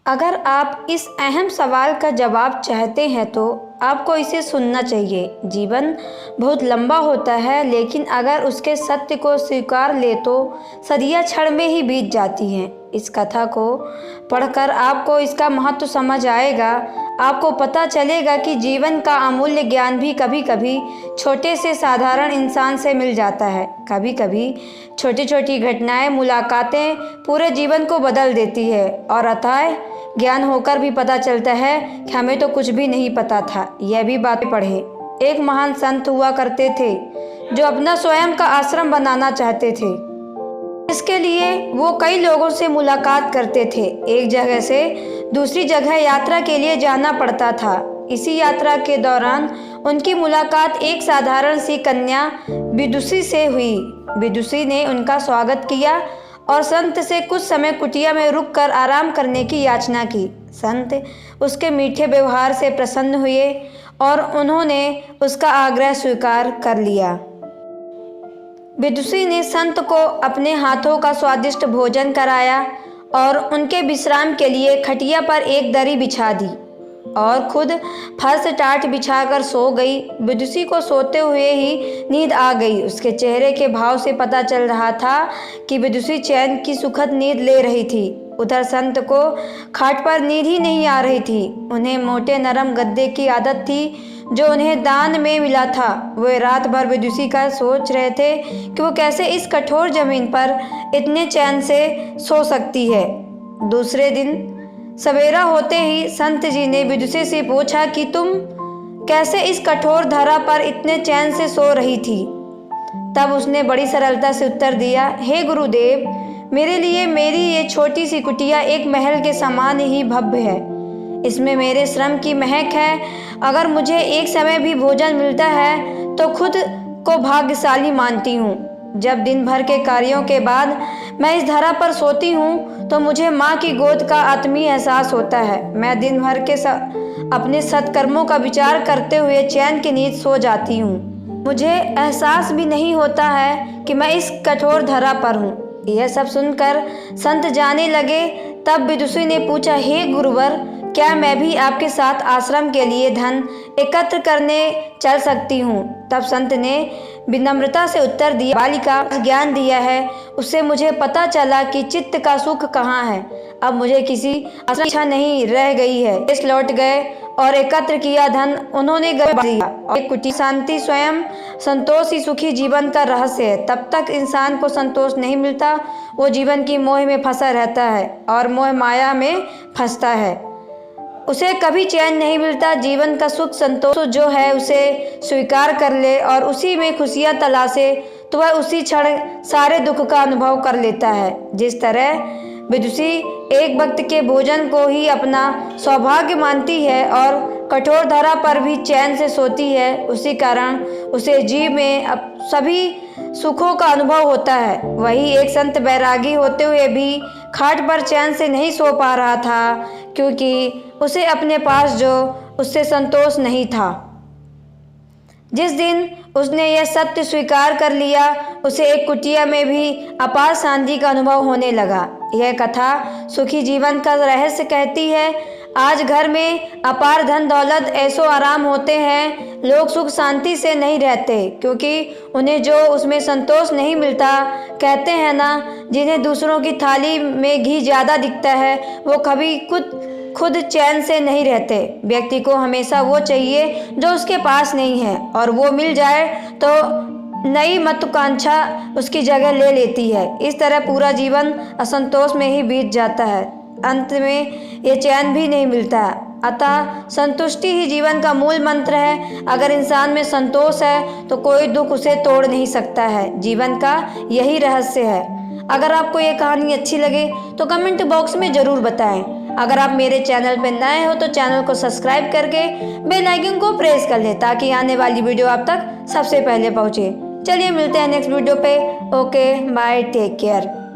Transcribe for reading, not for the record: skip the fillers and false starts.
अगर आप इस अहम सवाल का जवाब चाहते हैं तो आपको इसे सुनना चाहिए। जीवन बहुत लंबा होता है, लेकिन अगर उसके सत्य को स्वीकार ले तो सदियां क्षण में ही बीत जाती हैं। इस कथा को पढ़कर आपको इसका महत्व समझ आएगा। आपको पता चलेगा कि जीवन का अमूल्य ज्ञान भी कभी कभी छोटे से साधारण इंसान से मिल जाता है। कभी कभी छोटी छोटी घटनाएं, मुलाकातें पूरे जीवन को बदल देती है और अथाह ज्ञान होकर भी पता चलता है कि हमें तो कुछ भी नहीं पता था। यह भी बातें पढ़े। एक महान संत हुआ करते थे जो अपना स्वयं का आश्रम बनाना चाहते थे। इसके लिए वो कई लोगों से मुलाकात करते थे। एक जगह से दूसरी जगह यात्रा के लिए जाना पड़ता था। इसी यात्रा के दौरान उनकी मुलाकात एक साधारण सी कन्या विदुषी से हुई। विदुषी ने उनका स्वागत किया और संत से कुछ समय कुटिया में रुककर आराम करने की याचना की। संत उसके मीठे व्यवहार से प्रसन्न हुए और उन्होंने उसका आग्रह स्वीकार कर लिया। विदुषी ने संत को अपने हाथों का स्वादिष्ट भोजन कराया और उनके विश्राम के लिए खटिया पर एक दरी बिछा दी और खुद फर्श टाट बिछाकर सो गई। विदुषी को सोते हुए ही नींद आ गई। उसके चेहरे के भाव से पता चल रहा था कि विदुषी चैन की सुखद नींद ले रही थी। उधर संत को खाट पर नींद ही नहीं आ रही थी। उन्हें मोटे नरम गद्दे की आदत थी जो उन्हें दान में मिला था। वे रात भर विदुषी का सोच रहे थे कि वो कैसे इस कठोर जमीन पर इतने चैन से सो सकती है। दूसरे दिन सवेरा होते ही संत जी ने विदुषी से पूछा कि तुम कैसे इस कठोर धरा पर इतने चैन से सो रही थी। तब उसने बड़ी सरलता से उत्तर दिया, हे गुरुदेव, मेरे लिए मेरी ये छोटी सी कुटिया एक महल के समान ही भव्य है। इसमें मेरे श्रम की महक है। अगर मुझे एक समय भी भोजन मिलता है तो खुद को भाग्यशाली मानती हूँ। जब दिन भर के कार्यों के बाद मैं इस धरा पर सोती हूँ तो मुझे माँ की गोद का आत्मीय एहसास होता है। मैं दिन भर के अपने सत्कर्मों का विचार करते हुए चैन की नींद सो जाती हूँ। मुझे एहसास भी नहीं होता है कि मैं इस कठोर धरा पर हूँ। यह सब सुनकर संत जाने लगे। तब विदुषी ने पूछा, हे गुरुवर, क्या मैं भी आपके साथ आश्रम के लिए धन एकत्र करने चल सकती हूँ? तब संत ने विनम्रता से उत्तर दिया, बालिका, ज्ञान दिया है उससे मुझे पता चला कि चित्त का सुख कहाँ है। अब मुझे किसी इच्छा नहीं रह गई है। देश लौट गए और एकत्र किया धन उन्होंने दिया और एक कुटी शांति, स्वयं संतोष ही सुखी जीवन का रहस्य है। तब तक इंसान को संतोष नहीं मिलता, वो जीवन की मोह में फंसा रहता है और मोह माया में फंसता है। उसे कभी चैन नहीं मिलता। जीवन का सुख संतोष जो है उसे स्वीकार कर ले और उसी में खुशियाँ तलाशे तो वह उसी क्षण सारे दुख का अनुभव कर लेता है। जिस तरह विदुषी एक वक्त के भोजन को ही अपना सौभाग्य मानती है और कठोर धरा पर भी चैन से सोती है, उसी कारण उसे जीव में सभी सुखों का अनुभव होता है। वही एक संत बैरागी होते हुए भी खाट पर चैन से नहीं सो पा रहा था, क्योंकि उसे अपने पास जो उससे संतोष नहीं था। जिस दिन उसने यह सत्य स्वीकार कर लिया, उसे एक कुटिया में भी अपार शांति का अनुभव होने लगा। यह कथा सुखी जीवन का रहस्य कहती है। आज घर में अपार धन दौलत ऐसो आराम होते हैं, लोग सुख शांति से नहीं रहते क्योंकि उन्हें जो उसमें संतोष नहीं मिलता। कहते हैं ना, जिन्हें दूसरों की थाली में घी ज़्यादा दिखता है वो कभी खुद चैन से नहीं रहते। व्यक्ति को हमेशा वो चाहिए जो उसके पास नहीं है, और वो मिल जाए तो नई महत्वाकांक्षा उसकी जगह ले लेती है। इस तरह पूरा जीवन असंतोष में ही बीत जाता है। अंत में ये चैन भी नहीं मिलता। अतः संतुष्टि ही जीवन का मूल मंत्र है। अगर इंसान में संतोष है तो कोई दुख उसे तोड़ नहीं सकता है। जीवन का यही रहस्य है। अगर आपको ये कहानी अच्छी लगे तो कमेंट बॉक्स में ज़रूर बताएं। अगर आप मेरे चैनल पर नए हो तो चैनल को सब्सक्राइब करके बेल आइकन को प्रेस कर लें ताकि आने वाली वीडियो आप तक सबसे पहले पहुँचे। चलिए मिलते हैं नेक्स्ट वीडियो पे। Okay bye, take care.